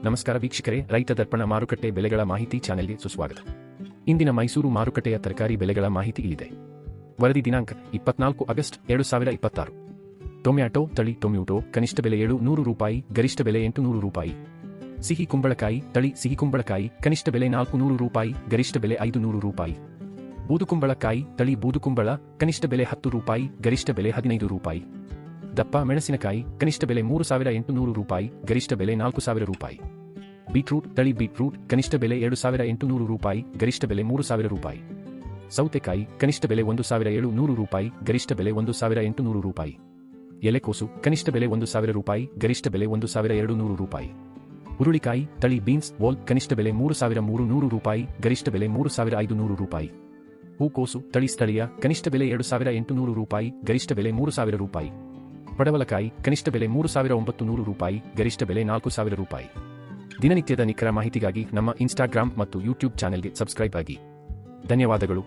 ನಮಸ್ಕಾರ ವೀಕ್ಷಕರೇ, ರೈತ ದರ್ಪಣ ಮಾರುಕಟ್ಟೆ ಬೆಲೆಗಳ ಮಾಹಿತಿ ಚಾನೆಲ್ಗೆ ಸುಸ್ವಾಗತ. ಇಂದಿನ ಮೈಸೂರು ಮಾರುಕಟ್ಟೆಯ ತರಕಾರಿ ಬೆಲೆಗಳ ಮಾಹಿತಿ ಇಲ್ಲಿದೆ. ವರದಿ ದಿನಾಂಕ 24 ಆಗಸ್ಟ್ 2026. ಟೊಮ್ಯಾಟೊ ತಳಿ ಟೊಮ್ಯಾಟೊ ಕನಿಷ್ಠ ಬೆಲೆ 700 ರೂಪಾಯಿ, ಗರಿಷ್ಠ ಬೆಲೆ 800 ರೂಪಾಯಿ. ಸಿಹಿ ಕುಂಬಳಕಾಯಿ ತಳಿ ಸಿಹಿ ಕುಂಬಳಕಾಯಿ ಕನಿಷ್ಠ ಬೆಲೆ 400 ರೂಪಾಯಿ, ಗರಿಷ್ಠ ಬೆಲೆ 500 ರೂಪಾಯಿ. ಬೂದುಕುಂಬಳಕಾಯಿ ತಳಿ ಬೂದುಕುಂಬಳ ಕನಿಷ್ಠ ಬೆಲೆ 10 ರೂಪಾಯಿ, ಗರಿಷ್ಠ ಬೆಲೆ 15 ರೂಪಾಯಿ. ದಪ್ಪ ಮೆಣಸಿನಕಾಯಿ ಕನಿಷ್ಠ ಬೆಲೆ 3800 ರೂಪಾಯಿ, ಗರಿಷ್ಠ ಬೆಲೆ 4000 ರೂಪಾಯಿ. ಬೀಟ್ರೂಟ್ ತಳಿ ಬೀಟ್ರೂಟ್ ಕನಿಷ್ಠ ಬೆಲೆ 2800 ರೂಪಾಯಿ, ಗರಿಷ್ಠ ಬೆಲೆ 3000 ರೂಪಾಯಿ. ಸೌತೆಕಾಯಿ ಕನಿಷ್ಠ ಬೆಲೆ 1700 ರೂಪಾಯಿ, ಗರಿಷ್ಠ ಬೆಲೆ 1800 ರೂಪಾಯಿ. ಎಲೆಕೋಸು ಕನಿಷ್ಠ ಬೆಲೆ 1000 ರೂಪಾಯಿ, ಗರಿಷ್ಠ ಬೆಲೆ 1200 ರೂಪಾಯಿ. ಹುರುಳಿಕಾಯಿ ತಳಿ ಬೀನ್ಸ್ ವೋಲ್ ಕನಿಷ್ಠ ಬೆಲೆ 3300 ರೂಪಾಯಿ, ಗರಿಷ್ಠ ಬೆಲೆ 3500 ರೂಪಾಯಿ. ಹೂಕೋಸು ತಳಿ ಸ್ಥಳೀಯ ಕನಿಷ್ಠ ಬೆಲೆ 2800 ರೂಪಾಯಿ, ಗರಿಷ್ಠ ಬೆಲೆ 3000 ರೂಪಾಯಿ. ಪಡವಲಕಾಯಿ ಕನಿಷ್ಠ ಬೆಲೆ 3900 ರೂಪಾಯಿ, ಗರಿಷ್ಠ ಬೆಲೆ 4000 ರೂಪಾಯಿ. ದಿನನಿತ್ಯದ ನಿಖರ ಮಾಹಿತಿಗಾಗಿ ನಮ್ಮ ಇನ್ಸ್ಟಾಗ್ರಾಮ್ ಮತ್ತು ಯೂಟ್ಯೂಬ್ ಚಾನೆಲ್ಗೆ ಸಬ್ಸ್ಕ್ರೈಬ್ ಆಗಿ. ಧನ್ಯವಾದಗಳು.